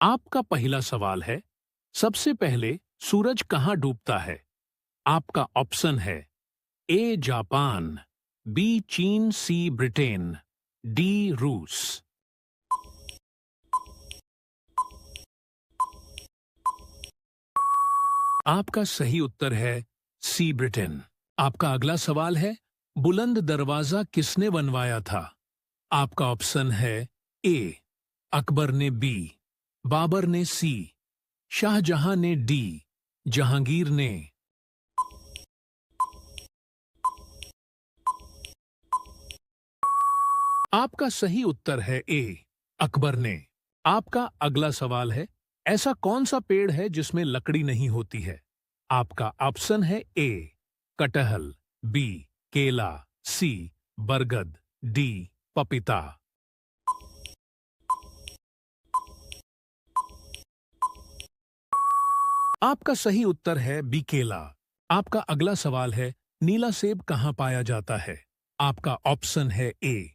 आपका पहला सवाल है, सबसे पहले सूरज कहाँ डूबता है? आपका ऑप्शन है ए जापान, बी चीन, सी ब्रिटेन, डी रूस। आपका सही उत्तर है सी ब्रिटेन। आपका अगला सवाल है, बुलंद दरवाजा किसने बनवाया था? आपका ऑप्शन है ए अकबर ने, बी बाबर ने, सी शाहजहां ने, डी जहांगीर ने। आपका सही उत्तर है ए अकबर ने। आपका अगला सवाल है, ऐसा कौन सा पेड़ है जिसमें लकड़ी नहीं होती है? आपका ऑप्शन है ए कटहल, बी केला, सी बरगद, डी पपीता। आपका सही उत्तर है बी केला। आपका अगला सवाल है, नीला सेब कहाँ पाया जाता है? आपका ऑप्शन है ए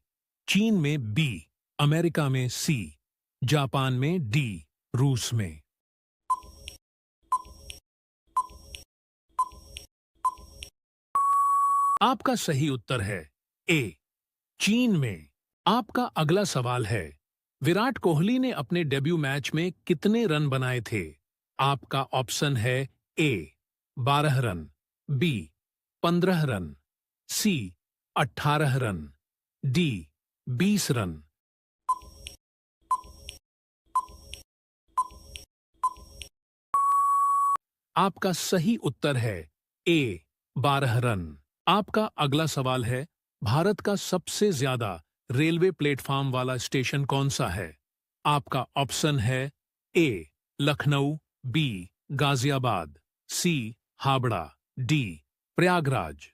चीन में, बी अमेरिका में, सी जापान में, डी रूस में। आपका सही उत्तर है ए चीन में। आपका अगला सवाल है, विराट कोहली ने अपने डेब्यू मैच में कितने रन बनाए थे? आपका ऑप्शन है ए 12 रन, बी 15 रन, सी 18 रन, डी 20 रन। आपका सही उत्तर है ए 12 रन। आपका अगला सवाल है, भारत का सबसे ज्यादा रेलवे प्लेटफॉर्म वाला स्टेशन कौन सा है? आपका ऑप्शन है ए लखनऊ, बी गाजियाबाद, सी हावड़ा, डी प्रयागराज।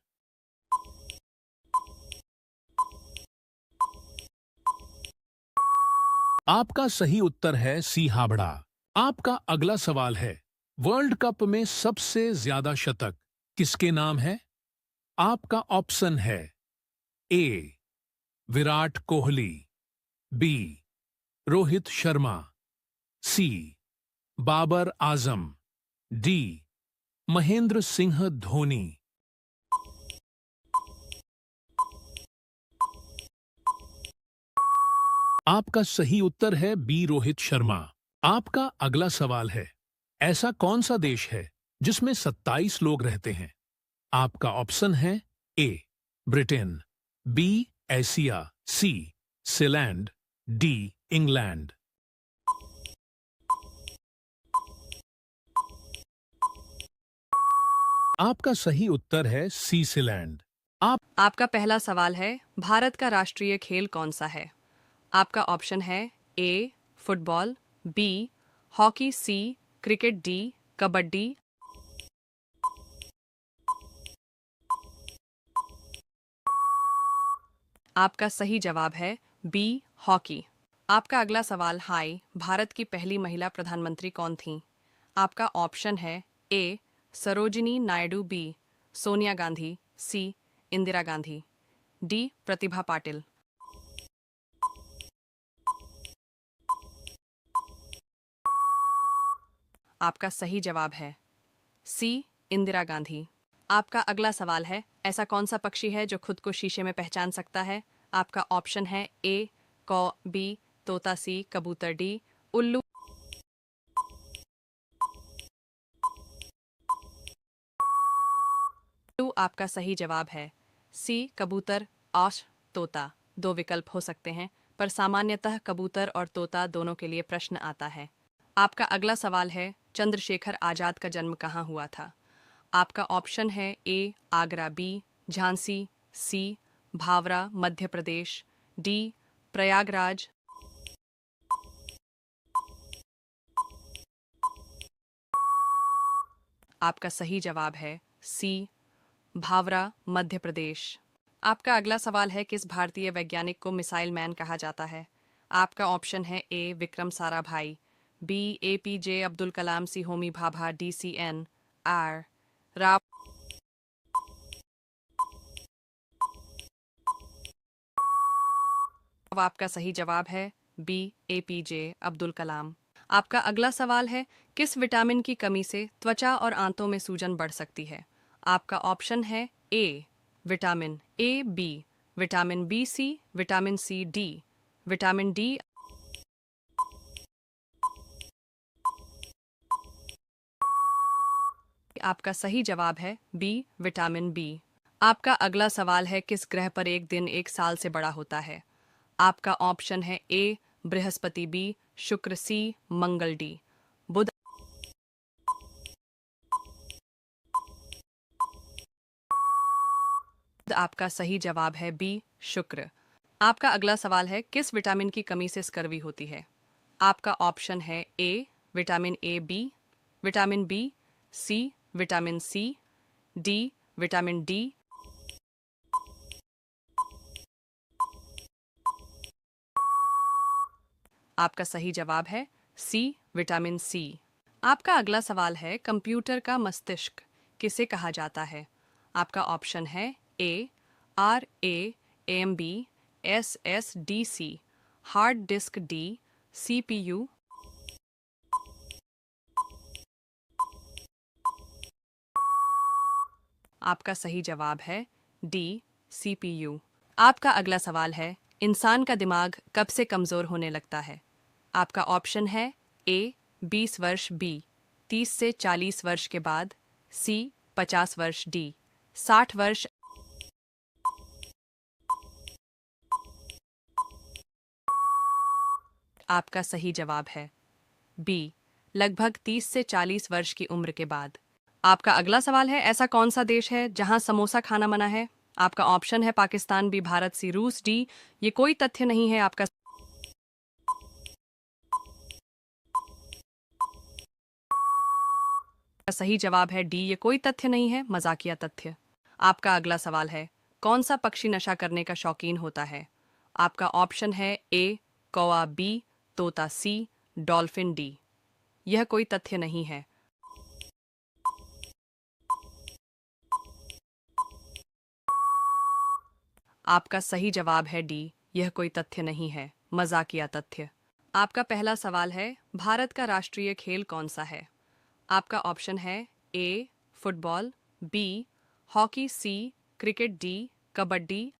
आपका सही उत्तर है सी हावड़ा। आपका अगला सवाल है, वर्ल्ड कप में सबसे ज्यादा शतक किसके नाम है? आपका ऑप्शन है ए विराट कोहली, बी रोहित शर्मा, सी बाबर आजम, डी महेंद्र सिंह धोनी। आपका सही उत्तर है बी रोहित शर्मा। आपका अगला सवाल है, ऐसा कौन सा देश है जिसमें 27 लोग रहते हैं? आपका ऑप्शन है ए ब्रिटेन, बी एशिया, सी सीलैंड, डी इंग्लैंड। आपका सही उत्तर है सी सीलैंड। आपका पहला सवाल है, भारत का राष्ट्रीय खेल कौन सा है? आपका ऑप्शन है ए फुटबॉल, बी हॉकी, सी क्रिकेट, डी कबड्डी। आपका सही जवाब है बी हॉकी। आपका अगला सवाल, हाय भारत की पहली महिला प्रधानमंत्री कौन थी? आपका ऑप्शन है ए सरोजिनी नायडू, बी सोनिया गांधी, सी इंदिरा गांधी, डी प्रतिभा पाटिल। आपका सही जवाब है सी इंदिरा गांधी। आपका अगला सवाल है, ऐसा कौन सा पक्षी है जो खुद को शीशे में पहचान सकता है? आपका ऑप्शन है ए कौ, बी तोता, सी कबूतर, डी उल्लू। आपका सही जवाब है सी कबूतर और तोता। दो विकल्प हो सकते हैं, पर सामान्यतः कबूतर और तोता दोनों के लिए प्रश्न आता है। आपका अगला सवाल है, चंद्रशेखर आजाद का जन्म कहाँ हुआ था? आपका ऑप्शन है ए आगरा, बी झांसी, सी भावरा मध्य प्रदेश, डी प्रयागराज। आपका सही जवाब है सी भावरा मध्य प्रदेश। आपका अगला सवाल है, किस भारतीय वैज्ञानिक को मिसाइल मैन कहा जाता है? आपका ऑप्शन है A Vikram Sarabhai, B APJ Abdul Kalam, C Homi Bhabha, D CN R Rao. आपका सही जवाब है बी APJ अब्दुल कलाम। आपका अगला सवाल है, किस विटामिन की कमी से त्वचा और आंतों में सूजन बढ़ सकती है? आपका ऑप्शन है A vitamin A B, vitamin B C, vitamin C D, vitamin D. आपका सही जवाब है बी विटामिन बी। आपका अगला सवाल है, किस ग्रह पर एक दिन एक साल से बड़ा होता है? आपका ऑप्शन है ए बृहस्पति, बी शुक्र, सी मंगल, डी बुध। आपका सही जवाब है बी शुक्र। आपका अगला सवाल है, किस विटामिन की कमी से स्कर्वी होती है? आपका ऑप्शन है A vitamin A B, vitamin B, C vitamin C, D vitamin D. आपका सही जवाब है सी विटामिन सी। आपका अगला सवाल है, कंप्यूटर का मस्तिष्क किसे कहा जाता है? आपका ऑप्शन है A R A M B, S S D C, hard disk, D CPU. आपका सही जवाब है डी सीपीयू। आपका अगला सवाल है, इंसान का दिमाग कब से कमजोर होने लगता है? आपका ऑप्शन है ए 20 वर्ष, बी 30 से 40 वर्ष के बाद, सी 50 वर्ष, डी 60 वर्ष। आपका सही जवाब है बी लगभग 30 से 40 वर्ष की उम्र के बाद। आपका अगला सवाल है, ऐसा कौन सा देश है जहां समोसा खाना मना है? आपका ऑप्शन है पाकिस्तान, बी भारत, सी रूस, डी ये कोई तथ्य नहीं है। आपका सही जवाब है डी ये कोई तथ्य नहीं है, मजाकिया तथ्य। आपका अगला सवाल है, कौन सा पक्षी नशा करने का शौकीन होता है? आपका ऑप्शन है ए कौआ, बी तोता, सी डॉल्फिन, डी यह कोई तथ्य नहीं है। आपका सही जवाब है डी यह कोई तथ्य नहीं है, मजाकिया तथ्य। आपका पहला सवाल है, भारत का राष्ट्रीय खेल कौन सा है? आपका ऑप्शन है ए फुटबॉल, बी हॉकी, सी क्रिकेट, डी कबड्डी।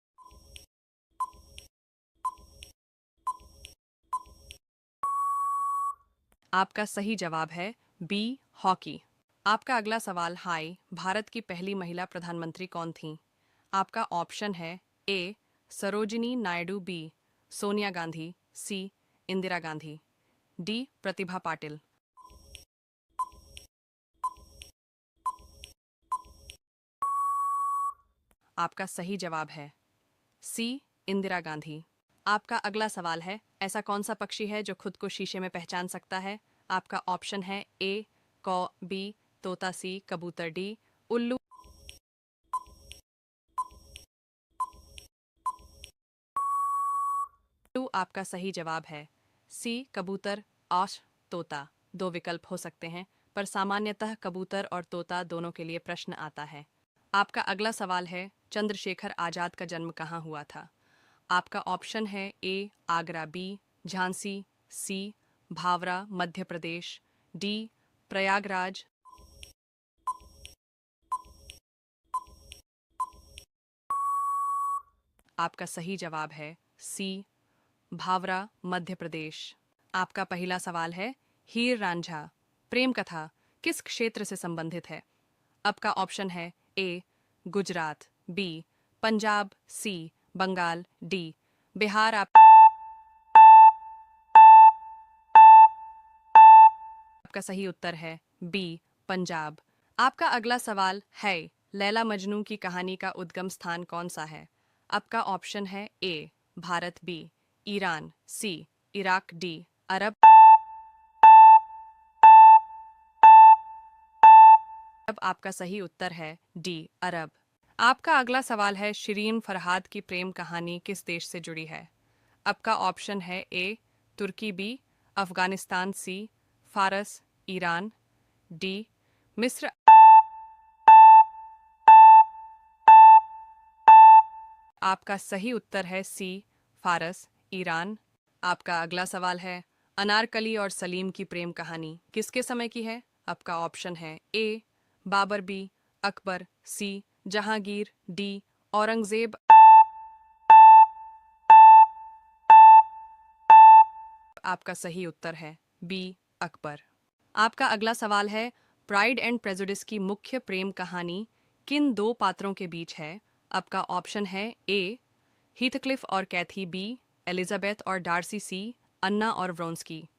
आपका सही जवाब है बी हॉकी। आपका अगला सवाल, हाय भारत की पहली महिला प्रधानमंत्री कौन थी? आपका ऑप्शन है ए सरोजिनी नायडू, बी सोनिया गांधी, सी इंदिरा गांधी, डी प्रतिभा पाटिल। आपका सही जवाब है सी इंदिरा गांधी। आपका अगला सवाल है, ऐसा कौन सा पक्षी है जो खुद को शीशे में पहचान सकता है? आपका ऑप्शन है ए कौ, बी तोता, सी कबूतर, डी उल्लू। आपका सही जवाब है सी कबूतर, औश तोता। दो विकल्प हो सकते हैं, पर सामान्यतः कबूतर और तोता दोनों के लिए प्रश्न आता है। आपका अगला सवाल है, चंद्रशेखर आजाद का जन्म कहाँ हुआ था? आपका ऑप्शन है ए आगरा, बी झांसी, सी भावरा मध्य प्रदेश, डी प्रयागराज। आपका सही जवाब है सी भावरा मध्य प्रदेश। आपका पहला सवाल है, हीर रांझा प्रेम कथा किस क्षेत्र से संबंधित है? आपका ऑप्शन है ए गुजरात, बी पंजाब, सी बंगाल, डी बिहार। आपका सही उत्तर है बी पंजाब। आपका अगला सवाल है, लैला मजनू की कहानी का उद्गम स्थान कौन सा है? आपका ऑप्शन है ए भारत, बी ईरान, सी इराक, डी अरब। अब आपका सही उत्तर है डी अरब। आपका अगला सवाल है, शिरीन फरहाद की प्रेम कहानी किस देश से जुड़ी है? आपका ऑप्शन है ए तुर्की, बी अफगानिस्तान, सी फारस, ईरान, डी मिस्र। आपका सही उत्तर है सी फारस, ईरान। आपका अगला सवाल है, अनारकली और सलीम की प्रेम कहानी किसके समय की है? आपका ऑप्शन है ए बाबर, बी अकबर, सी जहांगीर, डी औरंगजेब। आपका सही उत्तर है बी अकबर। आपका अगला सवाल है, प्राइड एंड प्रेजुडिस की मुख्य प्रेम कहानी किन दो पात्रों के बीच है? आपका ऑप्शन है ए हीथक्लिफ और कैथी, बी एलिजाबेथ और डार्सी, सी अन्ना और व्रोंस्की,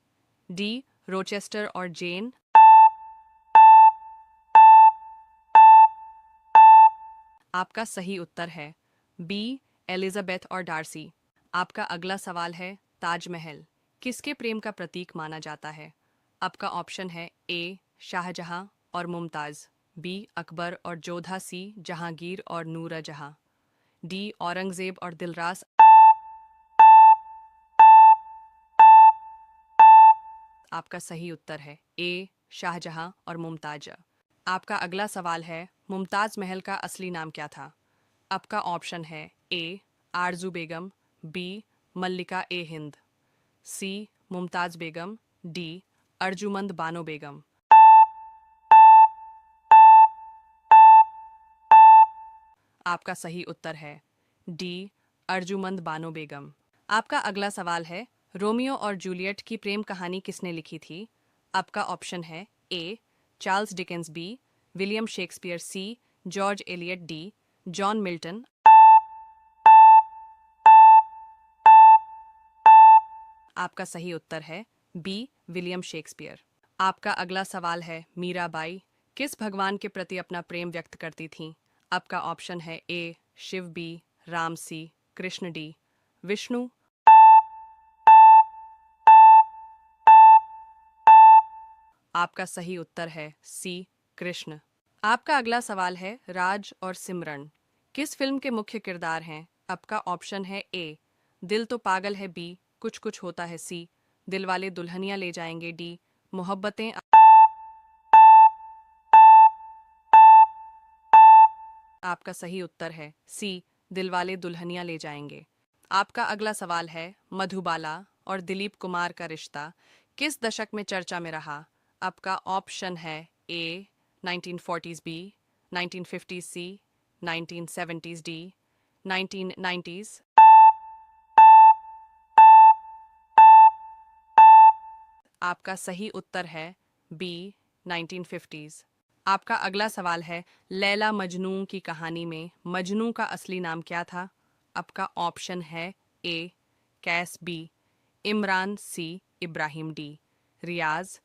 डी रोचेस्टर और जेन। आपका सही उत्तर है बी एलिजाबेथ और डार्सी। आपका अगला सवाल है, ताजमहल किसके प्रेम का प्रतीक माना जाता है? आपका ऑप्शन है ए शाहजहां और मुमताज, बी अकबर और जोधा, सी जहांगीर और नूरजहां, डी औरंगजेब और दिलरास। आपका सही उत्तर है ए शाहजहां और मुमताज। आपका अगला सवाल है, मुमताज महल का असली नाम क्या था? आपका ऑप्शन है ए आरजू बेगम, बी मल्लिका ए हिंद, सी मुमताज बेगम, डी अर्जुमंद बानो बेगम। आपका सही उत्तर है डी अर्जुमंद बानो बेगम। आपका अगला सवाल है, रोमियो और जूलियट की प्रेम कहानी किसने लिखी थी? आपका ऑप्शन है A Charles Dickens, B William Shakespeare, C George Eliot, D John Milton. आपका सही उत्तर है बी विलियम शेक्सपियर। आपका अगला सवाल है, मीराबाई किस भगवान के प्रति अपना प्रेम व्यक्त करती थीं? आपका ऑप्शन है ए शिव, बी राम, सी कृष्ण, डी विष्णु। आपका सही उत्तर है सी कृष्ण। आपका अगला सवाल है, राज और सिमरन किस फिल्म के मुख्य किरदार हैं? आपका ऑप्शन है ए दिल तो पागल है, बी कुछ कुछ होता है, सी दिलवाले दुल्हनिया ले जाएंगे, डी मोहब्बतें। आपका सही उत्तर है सी दिलवाले दुल्हनिया ले जाएंगे। आपका अगला सवाल है, मधुबाला और दिलीप कुमार का रिश्ता किस दशक में चर्चा में रहा? आपका ऑप्शन है ए 1940s, बी 1950s, सी 1970s, डी 1990s। आपका सही उत्तर है बी 1950s। आपका अगला सवाल है, लैला मजनू की कहानी में मजनू का असली नाम क्या था? आपका ऑप्शन है ए कैस, बी इमरान, सी इब्राहिम, डी रियाज।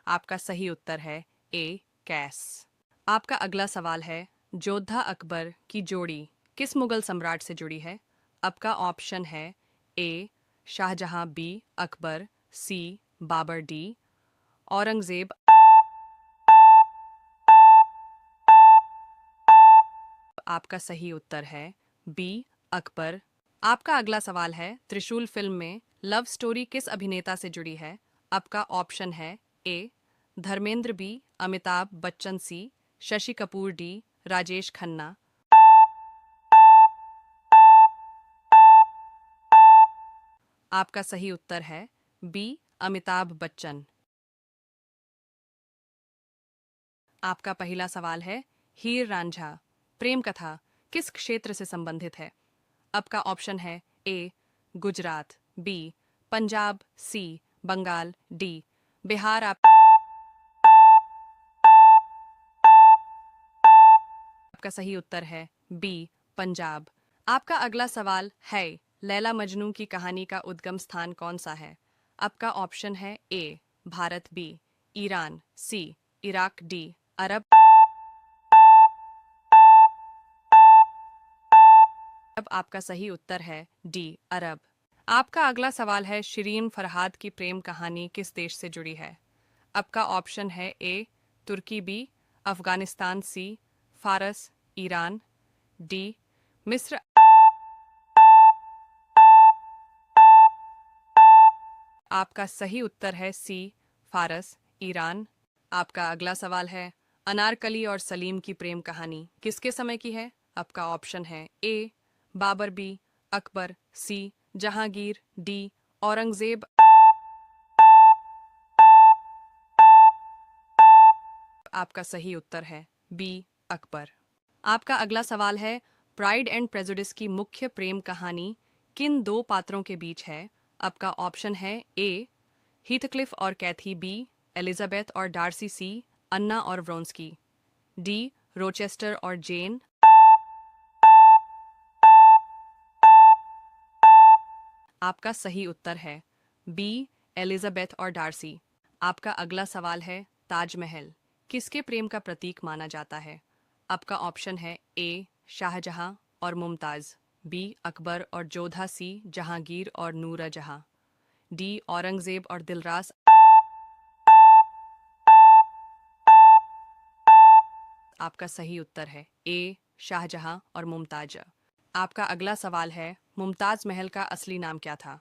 आपका सही उत्तर है ए कैस। आपका अगला सवाल है, जोधा अकबर की जोड़ी किस मुगल सम्राट से जुड़ी है? आपका ऑप्शन है ए शाहजहां, बी अकबर, सी बाबर, डी औरंगजेब। आपका सही उत्तर है बी अकबर। आपका अगला सवाल है, त्रिशूल फिल्म में लव स्टोरी किस अभिनेता से जुड़ी है? आपका ऑप्शन है ए धर्मेंद्र, बी अमिताभ बच्चन, सी शशि कपूर, डी राजेश खन्ना। आपका सही उत्तर है बी अमिताभ बच्चन। आपका पहला सवाल है, हीर रांझा प्रेम कथा किस क्षेत्र से संबंधित है? आपका ऑप्शन है ए गुजरात, बी पंजाब, सी बंगाल, डी बिहार। आपका सही उत्तर है बी पंजाब। आपका अगला सवाल है, लैला मजनू की कहानी का उद्गम स्थान कौन सा है? आपका ऑप्शन है ए भारत, बी ईरान, सी इराक, डी अरब। अब आपका सही उत्तर है डी अरब। आपका अगला सवाल है, शिरीन फरहाद की प्रेम कहानी किस देश से जुड़ी है? आपका ऑप्शन है ए तुर्की, बी अफगानिस्तान, सी फारस, ईरान, डी मिस्र। आपका सही उत्तर है सी फारस, ईरान। आपका अगला सवाल है, अनारकली और सलीम की प्रेम कहानी किसके समय की है? आपका ऑप्शन है ए बाबर, बी अकबर, सी जहांगीर, डी औरंगजेब। आपका सही उत्तर है बी अकबर। आपका अगला सवाल है, प्राइड एंड प्रेजुडिस की मुख्य प्रेम कहानी किन दो पात्रों के बीच है? आपका ऑप्शन है ए हीथक्लिफ और कैथी, बी एलिजाबेथ और डार्सी, सी अन्ना और व्रोंस्की, डी रोचेस्टर और जेन। आपका सही उत्तर है बी एलिजाबेथ और डार्सी। आपका अगला सवाल है, ताजमहल किसके प्रेम का प्रतीक माना जाता है? आपका ऑप्शन है ए शाहजहां और मुमताज, बी अकबर और जोधा, सी जहांगीर और नूरजहां, डी औरंगजेब और दिलरास। आपका सही उत्तर है ए शाहजहां और मुमताज। आपका अगला सवाल है, मुमताज महल का असली नाम क्या था?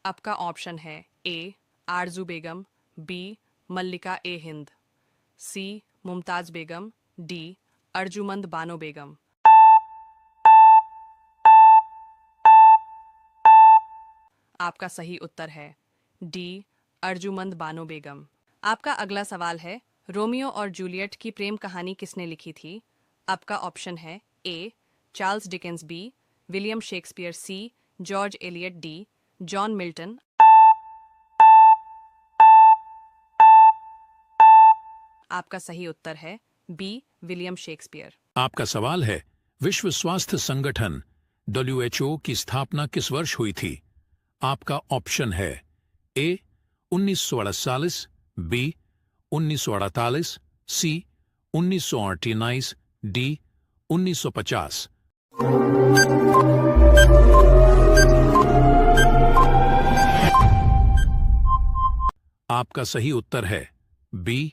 आपका ऑप्शन है ए आरजू बेगम, बी मल्लिका ए हिंद, सी मुमताज बेगम, डी अर्जुमंद बानो बेगम। आपका सही उत्तर है डी अर्जुमंद बानो बेगम। आपका अगला सवाल है, रोमियो और जूलियट की प्रेम कहानी किसने लिखी थी? आपका ऑप्शन है A Charles Dickens, B William Shakespeare, C George Eliot, D John Milton. आपका सही उत्तर है बी विलियम शेक्सपियर। आपका सवाल है, विश्व स्वास्थ्य संगठन WHO की स्थापना किस वर्ष हुई थी? आपका ऑप्शन है ए 1948, बी 1948, सी 1948, डी 1950। आपका सही उत्तर है बी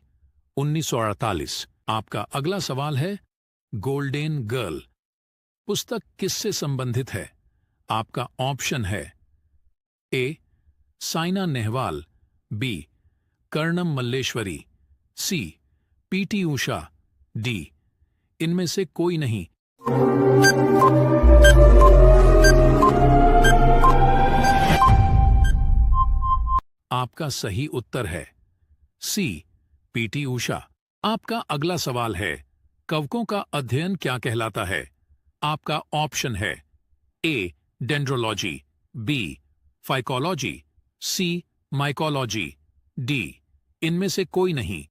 1948। आपका अगला सवाल है, गोल्डन गर्ल पुस्तक किससे संबंधित है? आपका ऑप्शन है ए साइना नेहवाल, बी कर्णम मल्लेश्वरी, सी PT उषा, डी इनमें से कोई नहीं। आपका सही उत्तर है सी PT उषा। आपका अगला सवाल है, कवकों का अध्ययन क्या कहलाता है? आपका ऑप्शन है ए डेंड्रोलॉजी, बी फाइकोलॉजी, सी माइकोलॉजी, डी इनमें से कोई नहीं।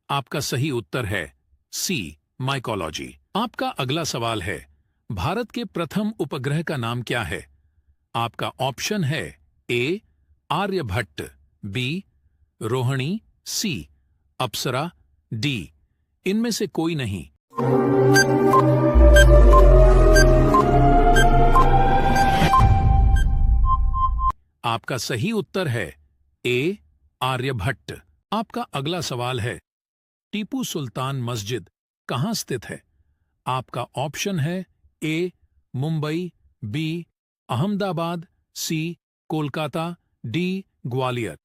आपका सही उत्तर है सी माइकोलॉजी। आपका अगला सवाल है, भारत के प्रथम उपग्रह का नाम क्या है? आपका ऑप्शन है ए आर्यभट्ट, बी रोहिणी, सी अप्सरा, डी इनमें से कोई नहीं। आपका सही उत्तर है ए आर्यभट्ट। आपका अगला सवाल है, टीपू सुल्तान मस्जिद कहाँ स्थित है? आपका ऑप्शन है ए मुंबई, बी अहमदाबाद, सी कोलकाता, डी ग्वालियर।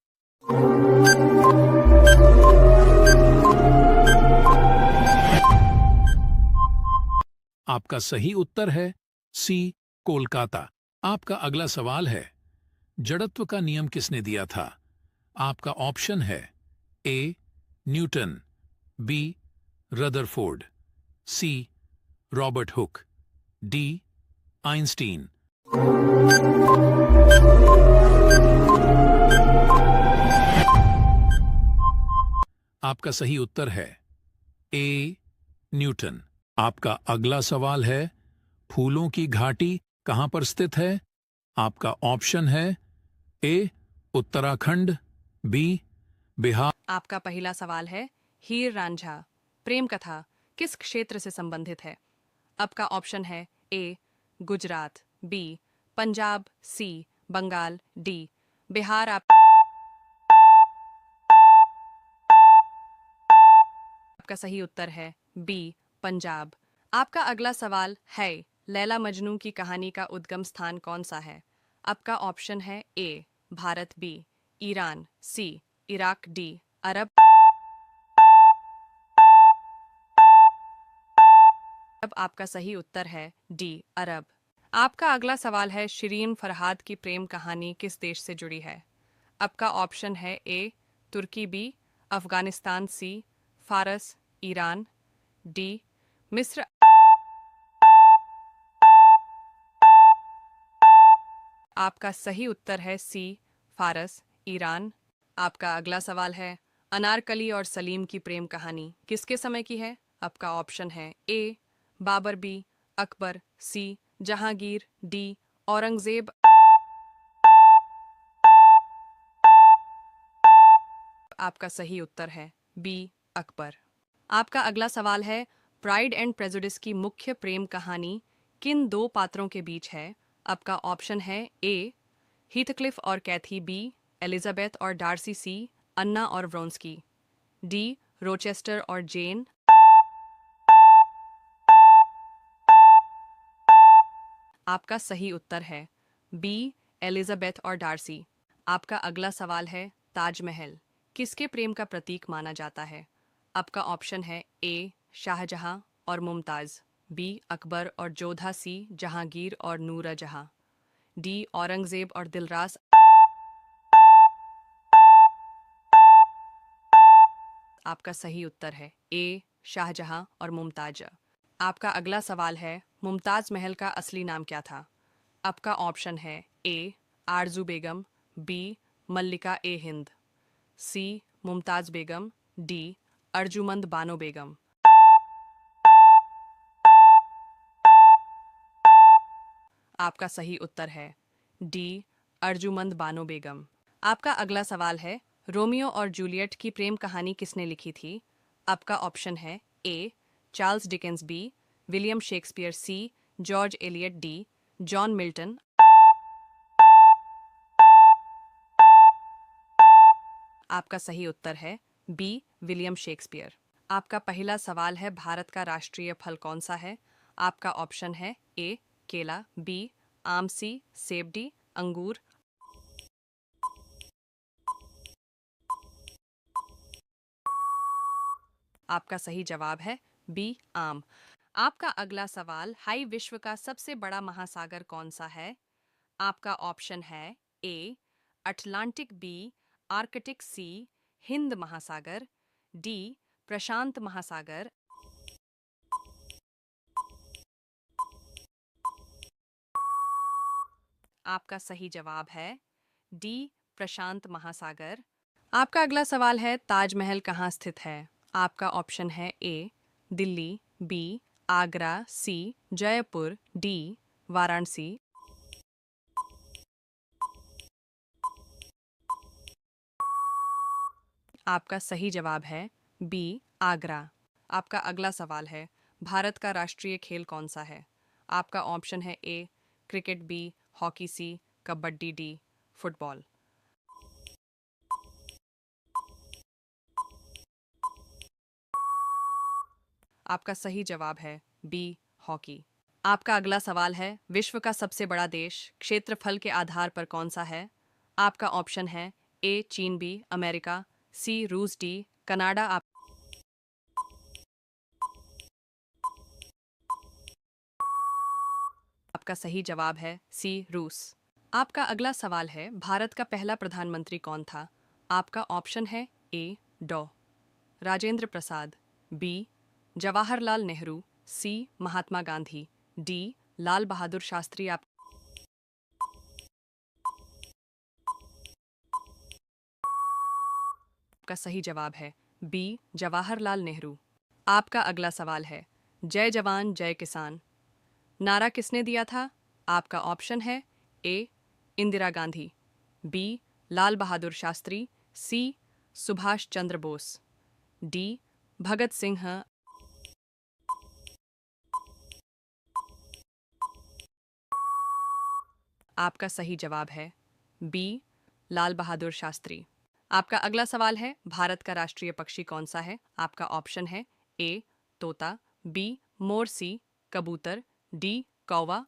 आपका सही उत्तर है सी कोलकाता। आपका अगला सवाल है, जड़त्व का नियम किसने दिया था? आपका ऑप्शन है A Newton, B Rutherford, C Robert Hooke, D Einstein. आपका सही उत्तर है ए न्यूटन। आपका अगला सवाल है, फूलों की घाटी कहां पर स्थित है? आपका ऑप्शन है ए उत्तराखंड, बी बिहार। आपका पहला सवाल है, हीर रांझा प्रेम कथा किस क्षेत्र से संबंधित है? आपका ऑप्शन है ए गुजरात, बी पंजाब, सी बंगाल, डी बिहार। आपका सही उत्तर है बी पंजाब। आपका अगला सवाल है, लैला मजनू की कहानी का उद्गम स्थान कौन सा है? आपका ऑप्शन है ए भारत, बी ईरान, सी इराक, डी अरब। तब आपका सही उत्तर है डी अरब। आपका अगला सवाल है शिरीन फरहाद की प्रेम कहानी किस देश से जुड़ी है। आपका ऑप्शन है ए तुर्की, बी अफगानिस्तान, सी फारस, ईरान, डी मिस्र। आपका सही उत्तर है सी फारस, ईरान। आपका अगला सवाल है अनारकली और सलीम की प्रेम कहानी किसके समय की है। आपका ऑप्शन है ए बाबर, बी अकबर, सी जहांगीर, डी औरंगजेब। आपका सही उत्तर है बी अकबर। आपका अगला सवाल है प्राइड एंड प्रेजुडिस की मुख्य प्रेम कहानी किन दो पात्रों के बीच है। आपका ऑप्शन है ए हीथक्लिफ और कैथी, बी एलिजाबेथ और डार्सी, सी अन्ना और व्रोंस्की, डी रोचेस्टर और जेन। आपका सही उत्तर है बी एलिजाबेथ और डार्सी। आपका अगला सवाल है ताजमहल किसके प्रेम का प्रतीक माना जाता है। आपका ऑप्शन है ए शाहजहां और मुमताज, बी अकबर और जोधा, सी जहांगीर और नूरजहां, डी औरंगजेब और दिलरास। आपका सही उत्तर है ए शाहजहां और मुमताज। आपका अगला सवाल है मुमताज महल का असली नाम क्या था। आपका ऑप्शन है ए आरजू बेगम, बी मल्लिका ए हिंद, सी मुमताज बेगम, डी अर्जुमंद बानो बेगम। आपका सही उत्तर है डी अर्जुमंद बानो बेगम। आपका अगला सवाल है रोमियो और जूलियट की प्रेम कहानी किसने लिखी थी। आपका ऑप्शन है A Charles Dickens, B William Shakespeare, C George Eliot, D John Milton. आपका सही उत्तर है बी विलियम शेक्सपियर। आपका पहला सवाल है भारत का राष्ट्रीय फल कौन सा है। आपका ऑप्शन है ए केला, बी आम, सी सेब, डी अंगूर। आपका सही जवाब है बी आम। आपका अगला सवाल हाई विश्व का सबसे बड़ा महासागर कौन सा है। आपका ऑप्शन है ए अटलांटिक, बी आर्कटिक, सी हिंद महासागर, डी प्रशांत महासागर। आपका सही जवाब है डी प्रशांत महासागर। आपका अगला सवाल है ताजमहल कहाँ स्थित है। आपका ऑप्शन है ए दिल्ली, बी आगरा, सी जयपुर, डी वाराणसी। आपका सही जवाब है बी आगरा। आपका अगला सवाल है भारत का राष्ट्रीय खेल कौन सा है। आपका ऑप्शन है ए क्रिकेट, बी हॉकी, सी कबड्डी, डी फुटबॉल। आपका सही जवाब है बी हॉकी। आपका अगला सवाल है विश्व का सबसे बड़ा देश क्षेत्रफल के आधार पर कौन सा है। आपका ऑप्शन है ए चीन, बी अमेरिका, सी रूस, डी कनाडा। आपका सही जवाब है सी रूस। आपका अगला सवाल है भारत का पहला प्रधानमंत्री कौन था। आपका ऑप्शन है ए डॉ राजेंद्र प्रसाद, बी जवाहरलाल नेहरू, सी महात्मा गांधी, डी लाल बहादुर शास्त्री। आपका सही जवाब है बी जवाहरलाल नेहरू। आपका अगला सवाल है जय जवान जय किसान नारा किसने दिया था। आपका ऑप्शन है ए इंदिरा गांधी, बी लाल बहादुर शास्त्री, सी सुभाष चंद्र बोस, डी भगत सिंह। आपका सही जवाब है बी लाल बहादुर शास्त्री। आपका अगला सवाल है भारत का राष्ट्रीय पक्षी कौन सा है। आपका ऑप्शन है ए तोता, बी मोर, सी कबूतर, डी कौवा।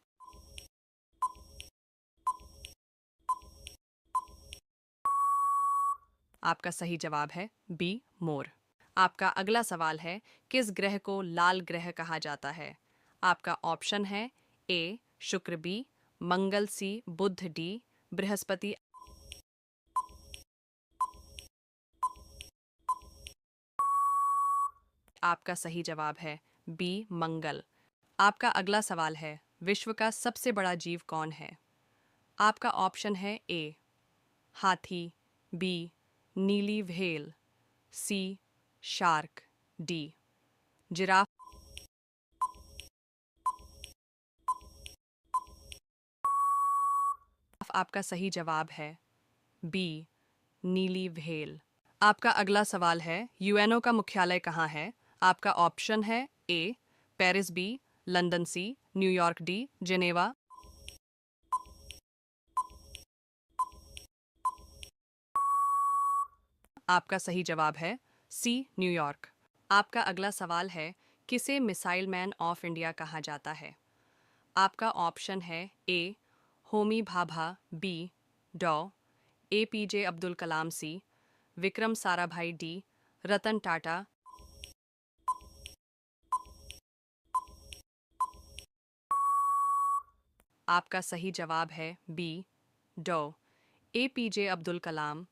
आपका सही जवाब है बी मोर। आपका अगला सवाल है किस ग्रह को लाल ग्रह कहा जाता है। आपका ऑप्शन है ए शुक्र बी, मंगल सी, बुध डी, बृहस्पति। आपका सही जवाब है बी मंगल। आपका अगला सवाल है, विश्व का सबसे बड़ा जीव कौन है? आपका ऑप्शन है ए हाथी, बी नीली व्हेल, सी शार्क, डी जिराफ। आपका सही जवाब है बी नीली व्हेल। आपका अगला सवाल है, यूएनओ का मुख्यालय कहाँ है? आपका ऑप्शन है ए पेरिस बी, लंदन सी, न्यूयॉर्क डी, जेनेवा। आपका सही जवाब है सी न्यूयॉर्क। आपका अगला सवाल है, किसे मिसाइल मैन ऑफ इंडिया कहा जाता है? आपका ऑप्शन है ए होमी भाभा, बी डॉ एपीजे अब्दुल कलाम, सी विक्रम साराभाई, डी रतन टाटा। आपका सही जवाब है बी डॉ एपीजे अब्दुल कलाम।